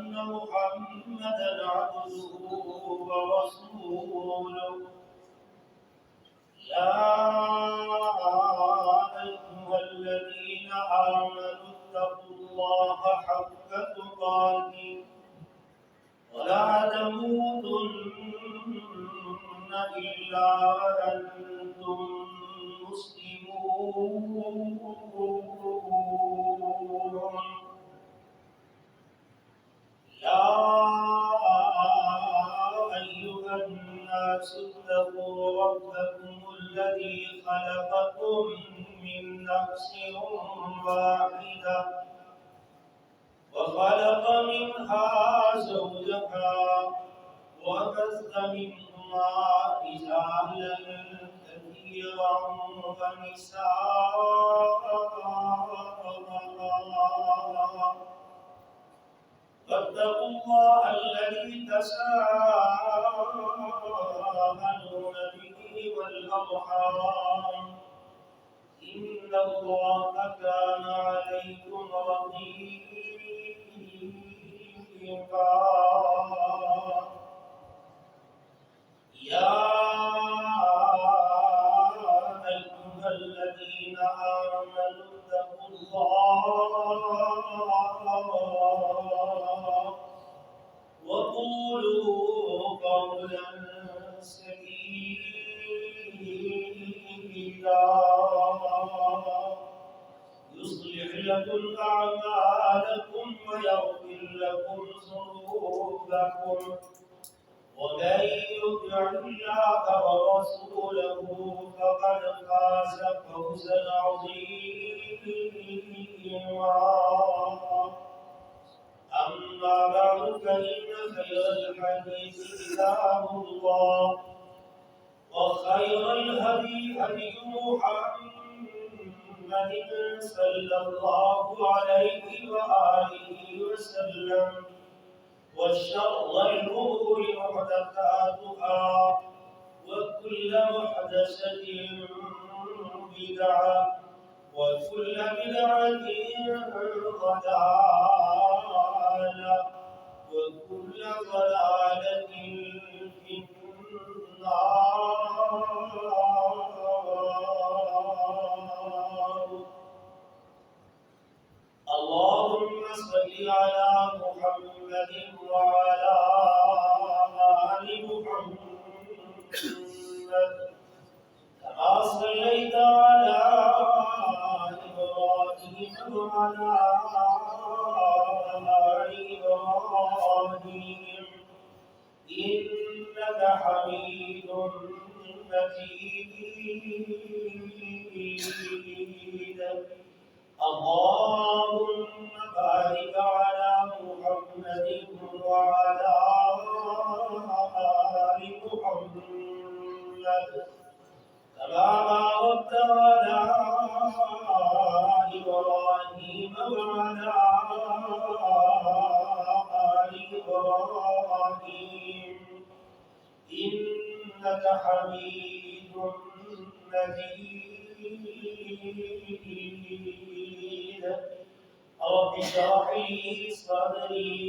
أن محمدا عبده ورسوله يا أيها الذين آمنوا اتقوا الله حق تقاته ولا تموتن إلا وأنتم مسلمون يا أيها الناس اتقوا ربكم الذي خلقكم من نفس واحدة وخلق منها زوجها وبث منهما رجالا كثيرا ونساء واتقوا الله الذي تساءلون به والأرحام إن الله كان عليكم رقيبا يا أيها الذين آمنوا اتقوا الله وقولوا قولا سديدا يصلح لكم أعمالكم ويغفر لكم ذنوبكم ومن يطع الله ورسوله فقد فاز فوزا عظيما أما بعد فإن خير الحديث كتاب الله وخير الهدي هدي محمد صلى الله عليه وآله وسلم وشر الأمور محدثاتها وكل محدثة بدعة وكل بدعة ضلالة وكل ضلالة في النار. اللهم صل على محمد وعلى آل محمد كما صليت على إبراهيم وعلى آل إبراهيم إنك حميد مجيد. اللهم بارك على محمد وعلى آل محمد كما باركت على إبراهيم وعلى آل إبراهيم إنك حميد مجيد. رب اشرح لي صدري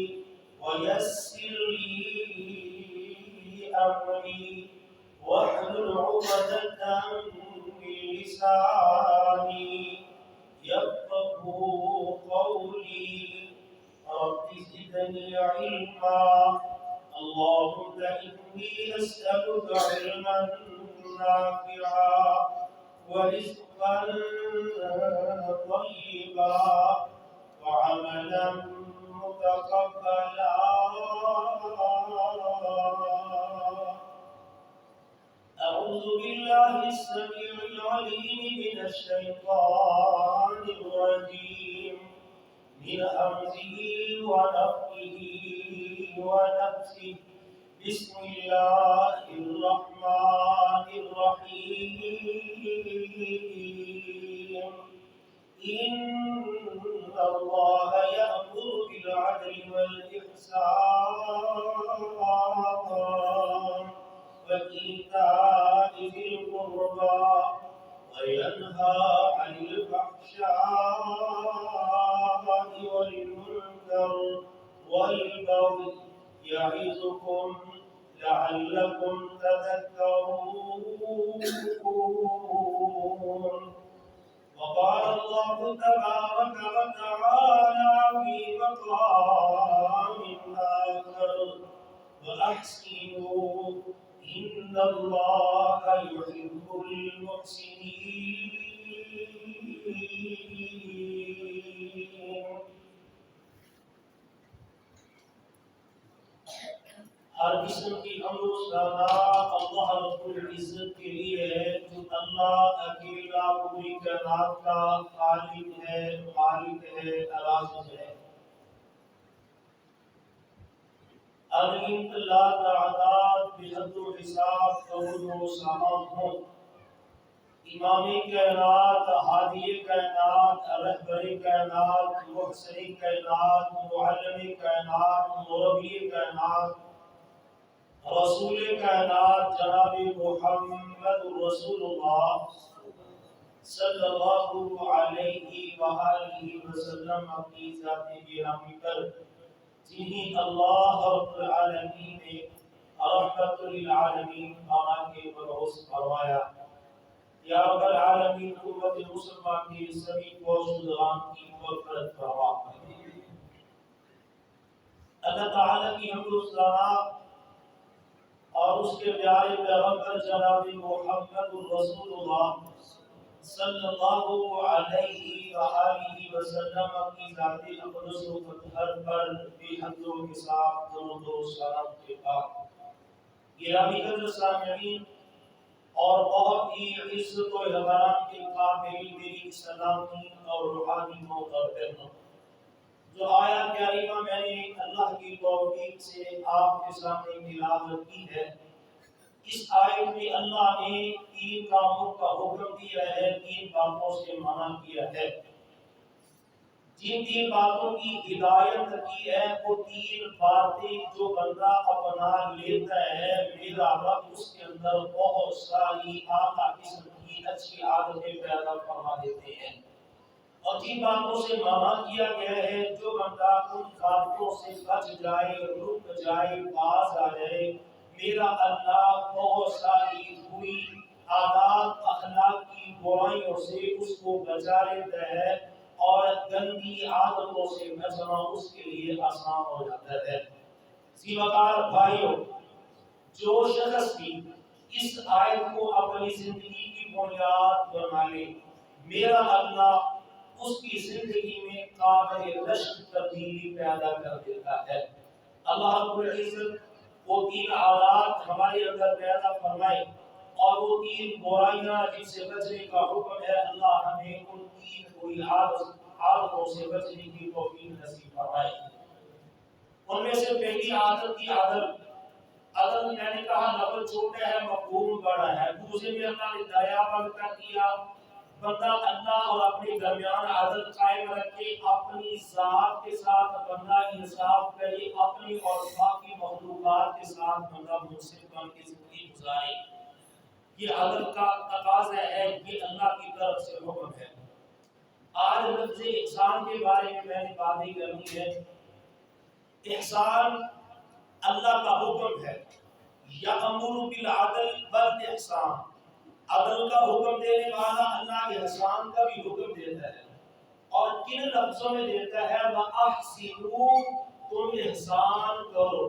ويسر لي أمري واحلل عقدة من لساني يفقهوا قولي. رب زدني علما. اللهم إني أسألك علما نافعا ورزقا طيبا وعملا متقبلا. أعوذ بالله السميع العليم من الشيطان الرجيم من همزه ونفخه ونفسه. بسم الله الرحمن الرحيم. إن الله يأمر بالعدل والإحسان وإيتاء ذي القربى وينهى عن الفحشاء والمنكر والبغي يعظكم لعلكم تذكرون. وقال الله تبارك وتعالى في مقام آخر: وأحسنوا إن الله يحب المحسنين. ہر قسم کی حمد و ثنا اللہ رب العزت کے لیے ہے، جو اللہ اکیلا پوری کائنات کا خالق ہے، مالک ہے، رازق ہے۔ الحمد لا تعداد بحد و حساب کون و سامان ہوں، امام کائنات، ہادی کائنات، رہبر کائنات، محسن کائنات، معلم کائنات، مربی کائنات، رسول کائنات جناب محمد رسول اللہ صلی اللہ علیہ وآلہ وسلم اپنی ذات گرامی پر جنہیں اللہ رب العالمین نے رحمت للعالمین بنا کے مبعوث فرمایا۔ یا رب العالمین امت مسلمہ کے سبھی فوزدگان کی مغفرت فرما۔ اللہ تعالی کی حمد و ثنا اور اس کے پیارے پیغمبر جناب محمد رسول اللہ صلی اللہ علیہ وآلہ وسلم کی ذات اقدس و مطہر پر بے حد و حساب درود و سلام کے بعد، گرامی قدر سامعین اور بہت ہی عزت و احترام کے قابل میری سلامی اور روحانی محترم، جو آیت کریمہ میں نے اللہ کی توفیق سے آپ کے سامنے تلاوت کی ہے، اس آیت میں اللہ نے تین کاموں کا حکم دیا ہے، تین باتوں سے منع کیا ہے۔ جن تین باتوں کی ہدایت کی ہے وہ تین باتیں جو بندہ اپنا لیتا ہے، میرا رب اس کے اندر بہت ساری اعلیٰ قسم کی اچھی عادتیں پیدا فرما دیتے ہیں۔ اور جن باتوں سے منع کیا گیا ہے، جو بندہ ان باتوں سے بچ جائے، رک جائے، باز آ جائے، میرا اللہ بہت ساری بری عادات اخلاق کی برائیوں سے اس کو بچا لیتا ہے، اور گندی عادتوں سے بچنا اس کے لیے آسان ہو جاتا ہے۔ زیوکار بھائیوں، جو شخص بھی اس آیت کو اپنی زندگی کی بنیاد بنا لے، میرا اللہ اس کی زندگی میں قابل رشک تبدیلی پیدا کر دیتا ہے۔ اللہ رب العزت وہ تین عادات ہمارے اندر پیدا فرمائے، اور وہ تین برائیاں جن سے بچنے کا حکم ہے، اللہ ہمیں ان تین بری عادتوں سے بچنے کی توفیق نصیب فرمائے۔ ان میں سے پہلی عادت کی عدل میں نے کہا لفظ چھوٹا ہے، مفہوم بڑا ہے۔ دوسرے میں اللہ نے دیا بند کر دیا، بندہ اللہ اور اپنے درمیان عدل قائم رکھے، اپنی ذات کے ساتھ بندہ انصاف کرے، اپنی اور باقی مخلوقات کے ساتھ بندہ منصف بن کے زندگی گزارے۔ یہ عدل کا تقاضا ہے، یہ اللہ کی طرف سے حکم ہے۔ آج لفظ احسان کے بارے میں نے باتیں کرنی ہے۔ احسان اللہ کا حکم ہے، یأمر بالعدل والاحسان، عدل کا حکم دینے والا اللہ احسان کا بھی حکم دیتا ہے، اور کن لفظوں میں دیتا ہے؟ وَأَحْسِنُوا، تم احسان کرو۔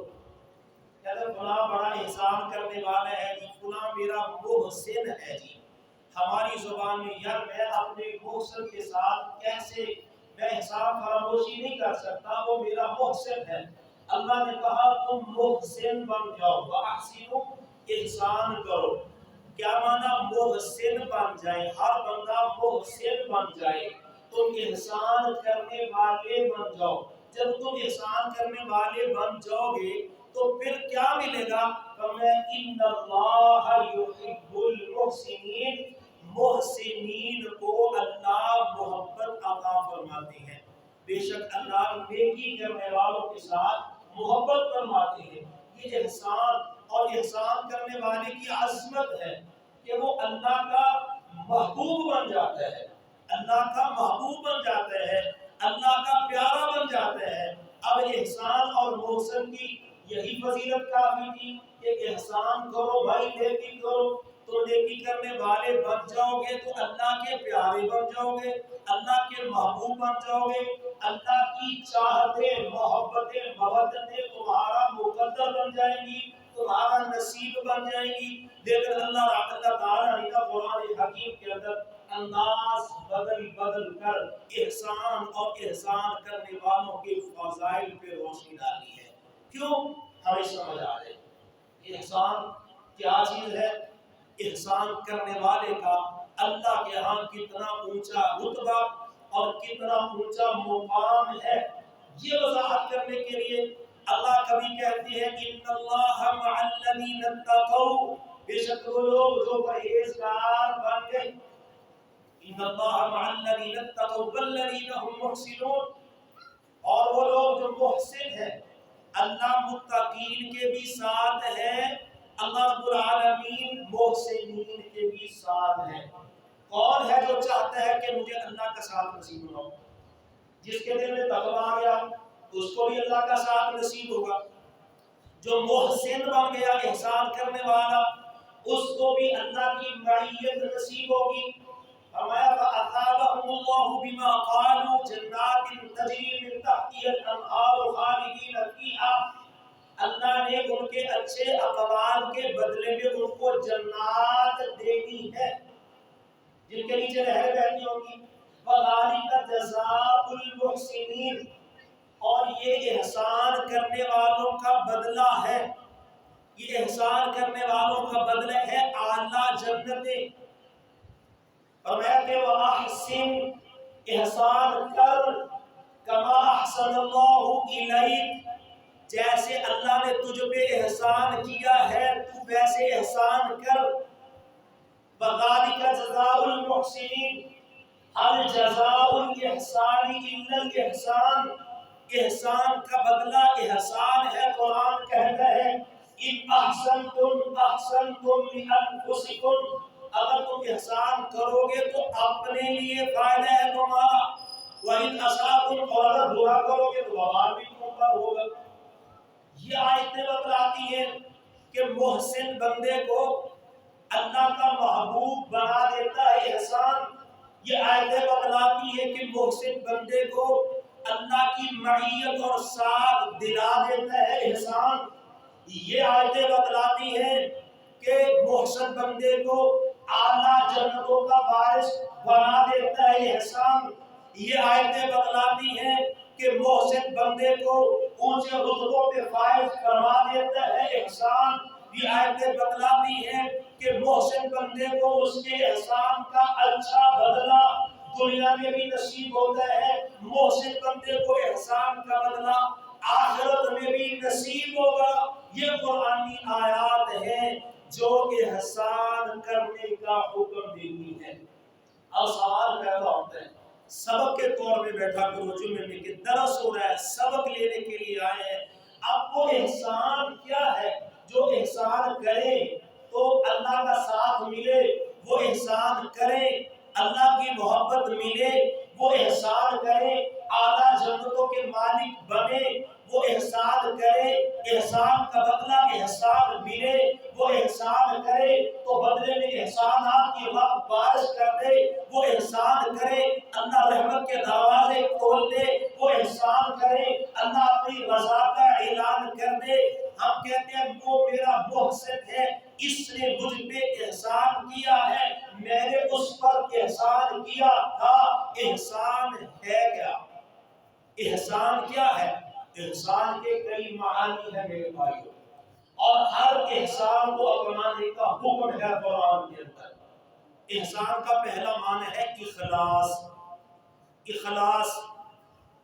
کہتے ہیں فلاں بڑا احسان کرنے والا ہے جی، فلاں میرا محسن ہے جی۔ ہماری زبان میں یار میں اپنے محسن کے ساتھ کیسے میں احسان فراموشی نہیں کر سکتا، وہ میرا محسن ہے۔ اللہ نے کہا تم محسن بن جاؤ، وَأَحْسِنُوا، احسان کرو۔ کیا معنی؟ محسن بن جائے، ہر بندہ محسن بن جائے، تم احسان کرنے والے بن جاؤ۔ جب تم احسان کرنے والے بن جاؤ گے تو پھر کیا ملے گا؟ إِنَّ اللَّهَ يُحِبُّ الْمُحْسِنِينَ، محسنین کو اللہ محبت عطا فرماتے ہیں۔ بے شک اللہ نیکی کرنے والوں کے ساتھ محبت فرماتے ہیں۔ یہ احسان اور احسان کرنے والے کی عظمت ہے کہ وہ اللہ کا محبوب بن جاتا ہے، اللہ کا محبوب بن جاتا ہے، اللہ کا پیارا بن جاتا ہے، اب احسان اور محسن کی یہی فضیلت کافی تھی کہ احسان کرو بھائی، نیکی کرو، تو نیکی کرنے والے بن جاؤ گے تو اللہ کے پیارے بن جاؤ گے، اللہ کے محبوب بن جاؤ گے، اللہ کی چاہتیں محبتیں مودتیں تمہارا مقدر بن جائیں گی، تمہارا نصیب بن جائیں گی۔ لیکن اللہ تعالیٰ نے قرآن حکیم کے اندر انداز بدل بدل کر احسان اور احسان کرنے والوں کے فضائل پہ روشنی ڈالی ہے۔ کیوں؟ ہمیں سمجھ آ جائے احسان کیا چیز ہے، احسان کرنے والے کا اللہ کے ہاں کتنا اونچا رتبہ اور کتنا اونچا مقام ہے، یہ وضاحت کرنے کے لیے اللہ کبھی کہتے ہیں ان اللہ مع الذین اتقوا، بے شک وہ لوگ جو پرہیزگار بن گئے، ان اللہ مع الذین اتقوا والذین هم محسنون، اور وہ لوگ جو محسن ہیں اللہ متقین کے بھی ساتھ ہے، اللہ رب العالمین محسنین کے بھی ساتھ ہے۔ کون ہے جو چاہتا ہے کہ مجھے اللہ کا ساتھ نصیب ہو؟ جس کے دل میں تقویٰ آ گیا اس کو بھی اللہ کا ساتھ نصیب ہوگا، جو محسن بن گیا احسان کرنے والا اس کو بھی اللہ کی معیت نصیب ہوگی۔ فرمایا فَأَثَابَهُمُ اللَّهُ بِمَا قَالُوا جَنَّاتٍ تَجْرِي مِن تَحْتِهَا الْأَنْهَارُ خَالِدِينَ فِيهَا، اللہ نے ان کے اچھے اقوال کے بدلے میں ان کو جنات دینی ہے جن کے نیچے نہریں بہتی ہوں گی۔ وَذَلِكَ جَزَاءُ الْمُحْسِنِينَ، اور یہ احسان کرنے والوں کا بدلہ ہے، یہ احسان کرنے والوں کا بدلہ ہے اعلیٰ جنتیں۔ فرمایا کہ وَأَحْسِنْ، احسان کر، کما احسن اللہ الیک، جیسے اللہ نے تجھ پہ احسان کیا ہے تو ویسے احسان کر۔ وَذَلِكَ جَزَاءُ الْمُحْسِنِينَ، هَلْ جَزَاءُ الْإِحْسَانِ إِلَّا الْإِحْسَانُ، احسان کا بدلہ احسان ہے۔ قرآن کہتا ہے ان احسنتم احسنتم لانفسکم، اگر تم احسان کرو گے تو اپنے لیے فائدہ ہے تمہارا، وَإِنْ أَسَأْتُمْ، اور اگر برا کرو گے تو وبال بھی تم پر ہوگا۔ یہ آیتیں بتلاتی ہیں کہ محسن بندے کو اللہ کا محبوب بنا دیتا ہے احسان۔ یہ آیتیں بتلاتی ہیں کہ محسن بندے کو اللہ کی معیت اور ساتھ دلا دیتا ہے احسان۔ یہ آیتیں بتلاتی ہیں کہ محسن بندے کو اعلیٰ جنتوں کا وارث بنا دیتا ہے احسان۔ یہ آیتیں بتلاتی ہیں کہ محسن بندے کو اونچے رتبوں پہ فائز کروا دیتا ہے احسان۔ یہ آیتیں بتلاتی ہیں کہ محسن بندے کو اس کے احسان کا اچھا بدلہ دنیا میں بھی نصیب ہوتا ہے، محسن بندے کو احسان کا بدلہ آخرت میں بھی نصیب ہوگا۔ یہ قرآنی آیات ہیں جو احسان کرنے کا حکم دیتی ہے۔ اب سوال پیدا ہوتا ہے، سبق کے طور پہ بیٹھا کرو جمعے میں کہ درس ہو رہا ہے، سبق لینے کے لیے آئے ہیں، اب وہ احسان کیا ہے جو احسان کرے تو اللہ کا ساتھ ملے، وہ احسان کرے اللہ کی محبت ملے، وہ احسان کرے اعلیٰ جنتوں کے مالک بنے، وہ احسان کرے احسان کا بدلہ احسان ملے، وہ احسان کرے تو بدلے میں احسانات کی رب بارش کر دے، وہ احسان کرے اللہ رحمت کے دروازے کھول دے، وہ احسان کرے اللہ اپنی رضا کا اعلان کر دے۔ ہم کہتے ہیں وہ میرا محسن ہے، اس نے مجھ پہ احسان کیا ہے، میں نے اس پر احسان کیا تھا۔ احسان ہے کیا؟ احسان کیا ہے؟ احسان کے کئی معانی ہیں میرے بھائیوں، اور ہر احسان کو اپنانے کا حکم ہے قرآن کے اندر۔ احسان کا پہلا معنی ہے اخلاص۔ اخلاص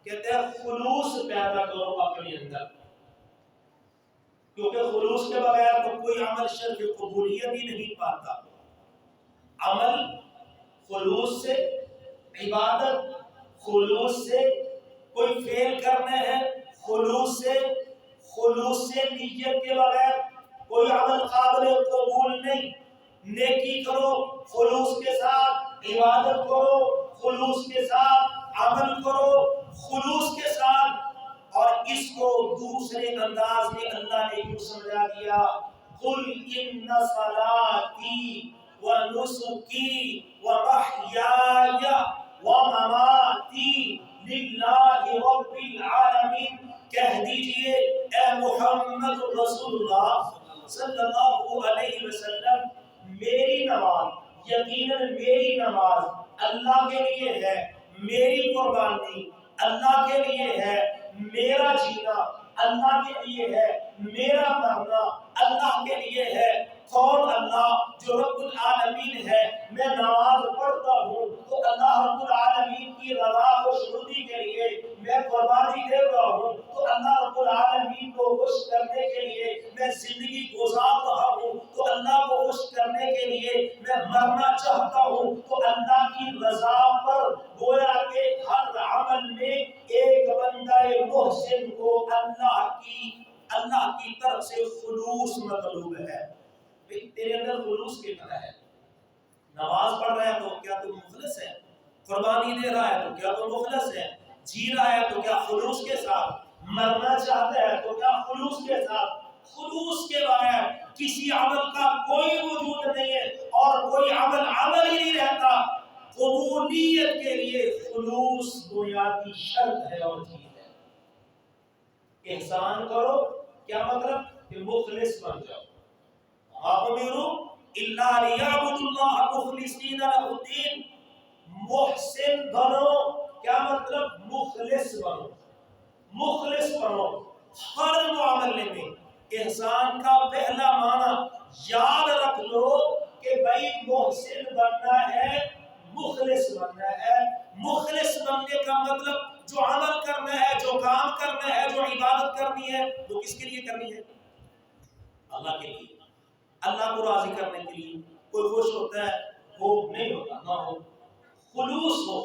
کہتے ہیں خلوص پیدا کرو اپنے اندر، کیونکہ خلوص کے بغیر تو کوئی عمل شرف قبولیت ہی نہیں پاتا۔ عمل خلوص سے، عبادت خلوص سے، کوئی فعل کرنا ہے خلوص سے نیت کے بغیر کوئی عمل قابل قبول نہیں۔ نیکی کرو خلوص کے ساتھ، عبادت کرو خلوص کے ساتھ، عمل کرو خلوص کے ساتھ، اور اس کو دوسرے انداز میں اللہ نے یوں سمجھا دیا، قل ان صلاتی ونسکی ومحیای ومماتی للہ رب العالمین، کہہ دیجئے اے محمد رسول اللہ صلی اللہ علیہ وسلم، میری نماز، یقیناً میری نماز اللہ کے لیے ہے، میری قربانی اللہ کے لیے ہے، میرا جینا اللہ کے لیے ہے، میرا مرنا اللہ کے لیے ہے۔ کون؟ اللہ جو رب العالمین ہے۔ میں نماز پڑھتا ہوں تو اللہ رب العالمین کی رضا و خوشنودی کے لیے، میں قربانی دے رہا ہوں تو اللہ رب العالمین کو خوش کرنے کے لیے، میں زندگی گزار رہا ہوں تو اللہ کو خوش کرنے کے لیے، میں مرنا چاہتا ہوں تو اللہ کی رضا پر۔ گویا کہ ہر عمل میں ایک بندہ محسن کو اللہ کی طرف سے خلوص مطلوب ہے۔ تیرے اندر خلوص کتنا ہے؟ نماز پڑھ رہا ہے تو کیا تم مخلص ہے؟ قربانی دے رہا ہے تو کیا تم مخلص ہے؟ جی رہا ہے تو کیا خلوص کے ساتھ؟ مرنا چاہتا ہے تو کیا خلوص کے ساتھ؟ خلوص کے بغیر کسی عمل کا کوئی وجود نہیں ہے، اور کوئی عمل ہی نہیں رہتا۔ قبولیت کے لیے خلوص بنیادی شرط ہے اور چیز ہے۔ احسان کرو، کیا مطلب؟ کہ مخلص بن جاؤ۔ وَأُمِرُوا إِلَّا لِيَعْبُدُوا اللَّهَ مُخْلِصِينَ لَهُ الدِّينَ، محسن بنو، کیا مطلب؟ مخلص بنو، مخلص بنو۔ ہر معاملے میں احسان کا پہلا معنی یاد رکھ لو کہ بھائی محسن بننا ہے، مخلص بننا ہے۔ مخلص بننے کا مطلب جو عمل کرنا ہے، جو کام کرنا ہے، جو عبادت کرنی ہے، وہ کس کے لیے کرنی ہے؟ اللہ کے لیے، اللہ کو راضی کرنے کے لیے۔ کوئی خوش ہوتا ہے؟ ہو نہیں ہوتا، نہ ہو، خلوص ہو،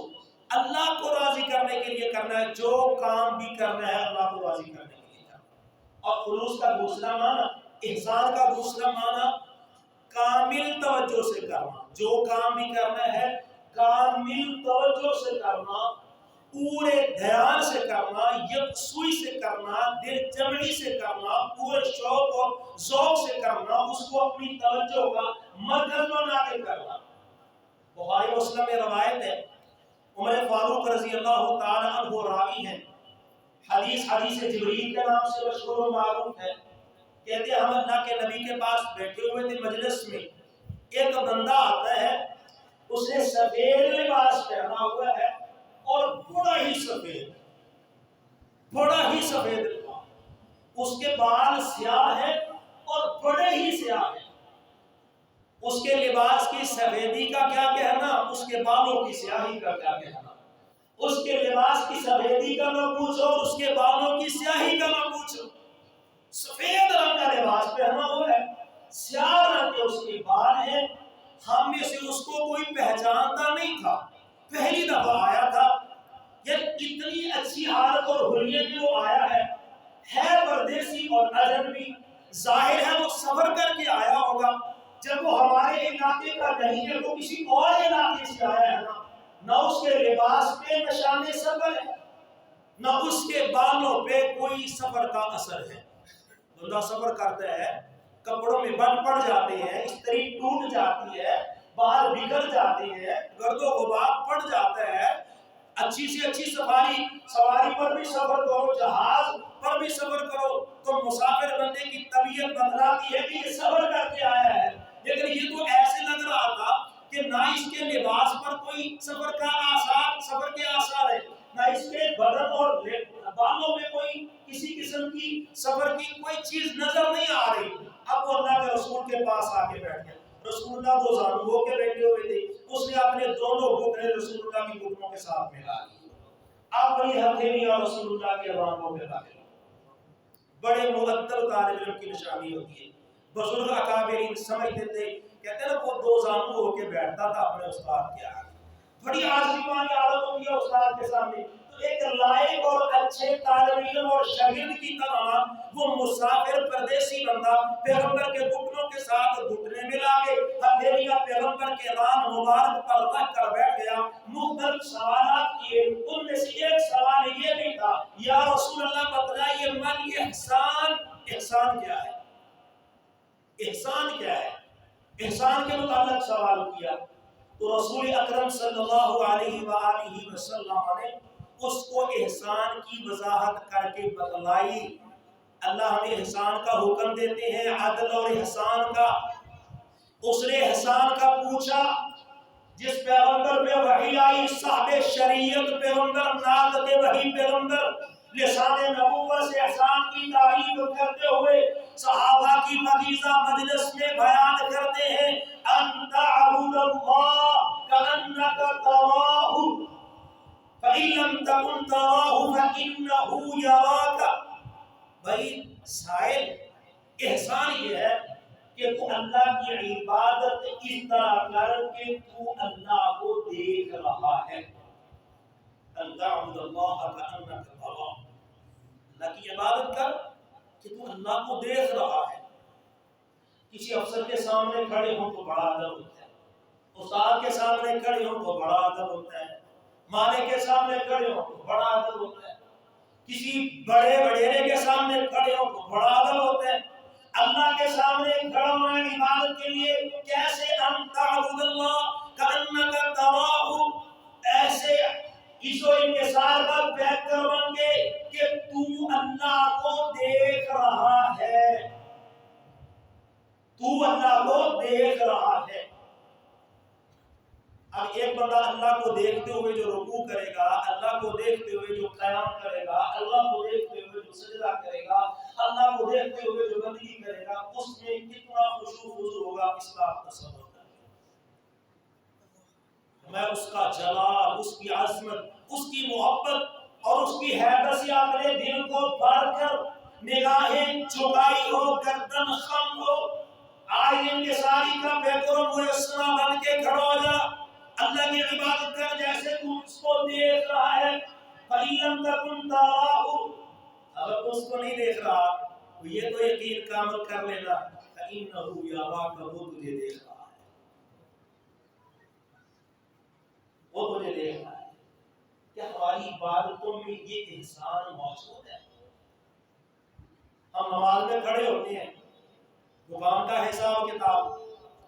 اللہ کو راضی کرنے کے لیے کرنا ہے۔ جو کام بھی کرنا ہے اللہ کو راضی کرنے کے لیے کرنا ہے۔ اور خلوص کا دوسرا معنی، احسان کا دوسرا معنی کامل توجہ سے کرنا۔ جو کام بھی کرنا ہے کامل توجہ سے کرنا، پورے دھیان سے کرنا، یکسوئی سے کرنا، دل جمعی سے کرنا، پورے شوق اور ذوق سے کرنا، اس کو اپنی توجہ کا مرکز بنا کے کرنا۔ بخاری مسلم میں روایت ہے، عمر فاروق رضی اللہ تعالی عنہ راوی ہیں، حدیث جبریل کے نام سے مشہور و معروف ہے۔ کہتے ہیں ہم اللہ کے نبی کے پاس بیٹھے ہوئے تھے مجلس میں، ایک بندہ آتا ہے، اس نے سفید لباس پہنا ہوا ہے اور بڑا ہی سفید لباس، اس کے بال سیاہ ہیں اور بڑے ہی سیاہ ہیں۔ اس کے لباس کی سفیدی کا کیا کہنا، اس کے بالوں کی سیاہی کا کیا کہنا۔ اس کے لباس کی سفیدی کا نہ پوچھو، اس کے بالوں کی سیاہی کا نہ پوچھو۔ سفید رنگ کا لباس پہنا ہوا ہے، سیاہ رنگ کے اس کے بال ہیں۔ ہم میں سے اس کو کوئی پہچانتا نہیں تھا، پہلی دفعہ آیا تھا۔ یہ اتنی اچھی حالت اور حلیت میں وہ آیا ہے پردیسی اور اجنبی، ظاہر ہے وہ سفر کر کے آیا ہوگا۔ جب وہ ہمارے علاقے کا نہیں ہے، وہ کسی اور علاقے سے آیا ہے نہ اس کے لباس پہ نشان سفر ہے، نہ اس کے بالوں پہ کوئی سفر کا اثر ہے۔ بندہ سفر کرتا ہے، کپڑوں میں بن پڑ جاتے ہیں، استری ٹوٹ جاتی ہے، بال بگڑ جاتے ہیں، گرد و غبار پڑ جاتا ہے۔ اچھی سے اچھی سواری پر بھی سفر کرو، جہاز پر بھی سفر کرو تو مسافر بندے کی طبیعت بدلاتی ہے کہ یہ سفر کر کے آیا ہے۔ لیکن یہ تو ایسے لگ رہا تھا کہ نہ اس کے لباس پر کوئی سفر کے آثار ہے، نہ اس کے بدن اور بالوں میں کوئی کسی قسم کی سفر کی کوئی چیز نظر نہیں آ رہی۔ اب وہ اللہ کے رسول کے پاس آ کے بیٹھ گیا۔ رسول اللہ دو زانو ہو کے بیٹھے ہوئے تھے، اس نے اپنے دونوں گھٹنے رسول اللہ کی گھٹنوں کے ساتھ ملا لی۔ اب بڑی ہتھیلی اور رسول اللہ کے رانگوں پہ رکھ لی۔ بڑے مؤدب طالب علم کی نشانی ہوتی ہے۔ بزرگ اکابرین سمجھتے تھے، کہتے ہیں نا وہ دو زانو ہو کے بیٹھتا تھا اپنے استاد کے آگے، بڑی عاجزی والی حالت ہوتی ہے استاد کے سامنے، تو ایک لائق اور اچھے طالب علم اور شاگرد کی طرح وہ مسافر پردیسی بندہ پیغمبر کے گھٹنوں کے ساتھ گھٹنے ملا کے ہتھیلیاں پیغمبر کے ران مبارک پر رکھ کر بیٹھ گیا. مختلف سوالات کیے. ان میں سے ایک سوال یہ بھی تھا یا رسول اللہ بتلائیے من احسان، احسان کیا ہے؟ احسان کیا ہے؟ احسان کے متعلق سوال کیا تو رسول اکرم صلی اللہ علیہ وآلہ وسلم نے اس کو احسان کی وضاحت کر کے بتلائی. اللہ ہمیں احسان کا حکم دیتے ہیں، عدل اور احسان کا. اس نے احسان کا پوچھا جس پیغمبر پہ وحی آئی، صاحب شریعت پیغمبر، ناطق وحی پیغمبر، لسان نبوت سے احسان کی تعریف کرتے ہوئے صحابہ کی مدیزہ مجلس میں بیان کرتے ہیں ان تعبد اللہ کأنک تراہ فإن لم تكن تراه فإنه يراك. بھائی سائل، احسان یہ ہے کہ تو اللہ کی عبادت اس طرح کر کہ تو اللہ کو دیکھ رہا ہے. ان تعبد اللہ کأنک تراہ، اللہ کی عبادت کر کہ تو اللہ کو دیکھ رہا ہے. کسی افسر کے سامنے کھڑے ہوں تو بڑا ادب ہوتا ہے، استاد کے سامنے کھڑے ہوں تو بڑا ادب ہوتا ہے، مالک کے سامنے کھڑے ہوں تو بڑا ادب ہوتا ہے، کسی بڑے وڈیرے کے سامنے کھڑے ہوں تو بڑا ادب ہوتا ہے. اللہ کے سامنے کھڑا ہونا عبادت کے لیے کیسے؟ ان تعبد اللہ کأنک تراہ، ایسے عزت و انکسار کا بہتر بن کے کہ تو اللہ کو دیکھ رہا ہے، تو اللہ کو دیکھ رہا ہے. اب ایک بندہ اللہ کو دیکھتے ہوئے جو رکوع کرے گا، اللہ کو دیکھتے ہوئے جو قیام کرے گا، اللہ کو دیکھتے ہوئے جو سجدہ کرے گا، اللہ کو دیکھتے ہوئے جو بندگی کرے گا، اس میں کتنا خشوع و خضوع ہوگا اس کا آپ تصور کریں. میں اس کا جلال، اس کی عظمت، اس کی محبت اور اس کی حیبت سے اپنے دل کو بھر کر نگاہیں جھکائی ہو، گردن خم ہو، آئین کے ساری کا بہتر مجسمہ بن کے کھڑا ہو جا، اللہ کی عبادت کر جیسے تو اس کو دیکھ رہا ہے. فَإِن لَمْ تَكُنْ تَرَاهُ، اگر تو اس کو نہیں دیکھ رہا تو یہ تو یقین کامل کر لینا فَإِنَّهُ يَرَاكَ، وہ تجھے دیکھ رہا ہے، وہ تجھے دیکھ رہا ہے. کیا ہماری عبادتوں میں یہ احسان موجود ہے؟ ہم نماز میں کھڑے ہوتے ہیں، دکان کا حساب کتاب،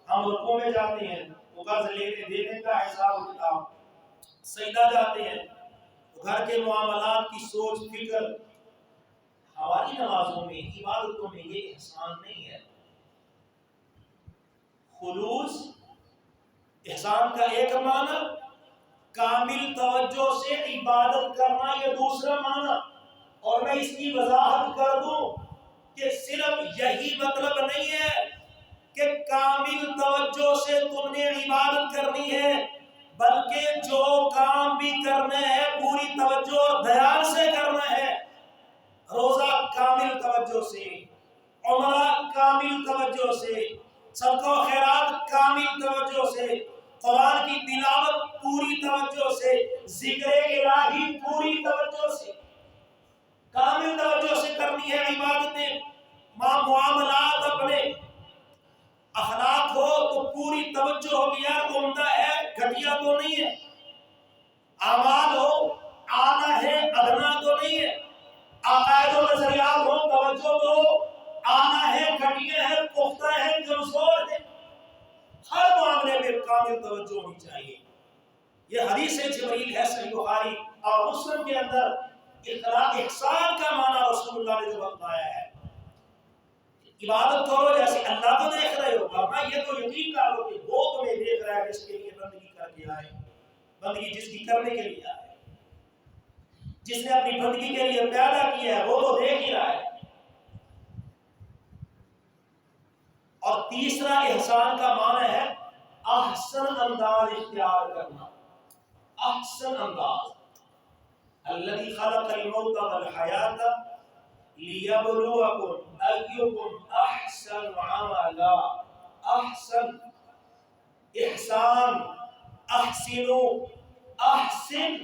ہم رکوع میں جاتے ہیں تو قرض لینے دینے کا حساب کتاب، سجدہ جاتے ہیں تو گھر کے معاملات کی سوچ فکر. ہماری نمازوں میں، عبادتوں میں یہ احسان نہیں ہے. خلوص احسان کا ایک معنی، کامل توجہ سے عبادت کرنا یہ دوسرا معنی. اور میں اس کی وضاحت کر دوں کہ صرف یہی مطلب نہیں ہے کہ کامل توجہ سے تم نے عبادت کرنی ہے، بلکہ جو کام بھی کرنا ہے پوری توجہ اور دھیان سے کرنا ہے. روزہ کامل توجہ سے، عمرہ کامل توجہ سے، صدقہ و خیرات کامل توجہ سے، قرآن کی تلاوت پوری توجہ سے، ذکر الہی پوری توجہ سے، کامل توجہ سے کرنی ہے عبادتیں. معاملات اپنے اخلاق ہو تو پوری توجہ ہو کہ یار عمدہ ہے، گھٹیا تو نہیں ہے. اعمال ہو اعلیٰ ہے، ادنا تو نہیں ہے. عقائد و نظریات ہو توجہ تو اعلیٰ ہے، گھٹیا ہے، پختہ ہے، کمزور ہے. ہر معاملے میں کامل توجہ ہونی چاہیے. یہ حدیث جبریل ہے صحیح بخاری اور مسلم کے اندر. احسان کا معنی رسول اللہ نے جو بتایا ہے، عبادت کرو جیسے اللہ کو دیکھ رہے ہو، ورنہ یہ تو یقین کر لو کہ وہ تمہیں دیکھ رہا ہے جس کے لیے بندگی کر کے آئے، بندگی جس کی کرنے کے لیے آئے، جس نے اپنی بندگی کے لیے پیدا کیا ہے وہ تو دیکھ ہی رہا ہے. اور تیسرا احسان کا معنی ہے احسن انداز اختیار کرنا. احسن انداز، الذي خلق الموت والحياة ليبلوكم أيكم أحسن عملا. احسن، احسان، احسنوا، احسن،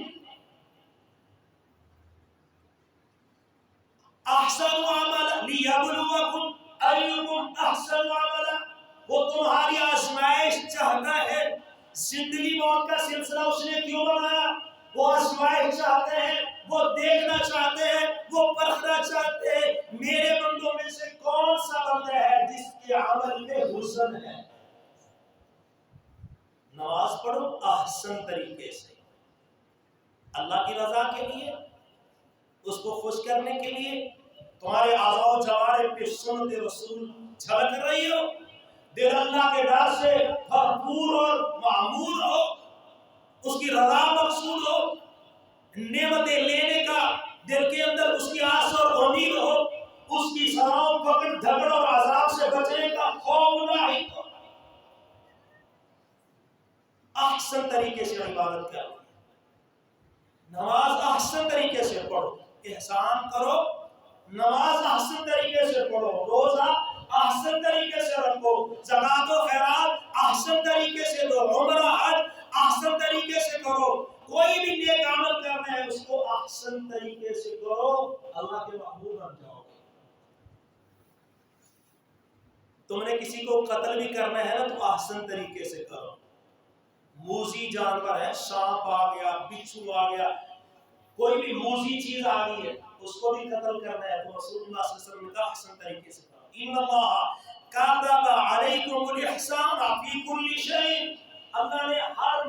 احسن عملا لیبلوکم ایکم احسن عملا، وہ تمہاری آزمائش چاہتا ہے۔ زندگی موت کا سلسلہ اس نے کیوں بنایا؟ وہ آزمائش چاہتے ہیں، وہ دیکھنا چاہتے ہیں، وہ پرکھنا چاہتے ہیں میرے بندوں میں سے کون سا بندہ ہے جس کے عمل میں حسن ہے۔ نماز پڑھو احسن طریقے سے، اللہ کی رضا کے لیے، اس کو خوش کرنے کے لیے، تمہارے اعضاء و جوارح پہ سنت رسول جھلک رہی ہو، دل اللہ کے ڈر سے بھرپور اور معمور ہو، اس کی رضا مقصود ہو، نعمتیں لینے کا دل کے اندر اس کی آس اور امید ہو، اس کی سزاؤں پکڑ دھگڑ اور عذاب سے بچنے کا خوف نہ ہو، احسن طریقے سے عبادت کرو، نماز احسن طریقے سے پڑھو، احسان کرو، نماز احسن طریقے سے پڑھو، روزہ احسن طریقے سے رکھو، زکات و خیرات احسن طریقے سے دو، عمرہ حج احسن طریقے سے کرو، کوئی بھی نیک عمل کرنا ہے اس کو احسن طریقے سے کرو، اللہ کے محبوب بن جاؤ گے۔ تم نے کسی کو قتل بھی کرنا ہے نا تو احسن طریقے سے کرو، موذی جانور ہے، سانپ آ گیا، بچھو آ گیا، کوئی بھی موذی چیز آ گئی ہے اس کو بھی قتل کرنا ہے تو رسول اللہ صلی اللہ علیہ وسلم نے کہا احسن طریقے سے کرو۔ ان اللہ کتب علیکم الاحسان فی کل شیء، اللہ نے ہر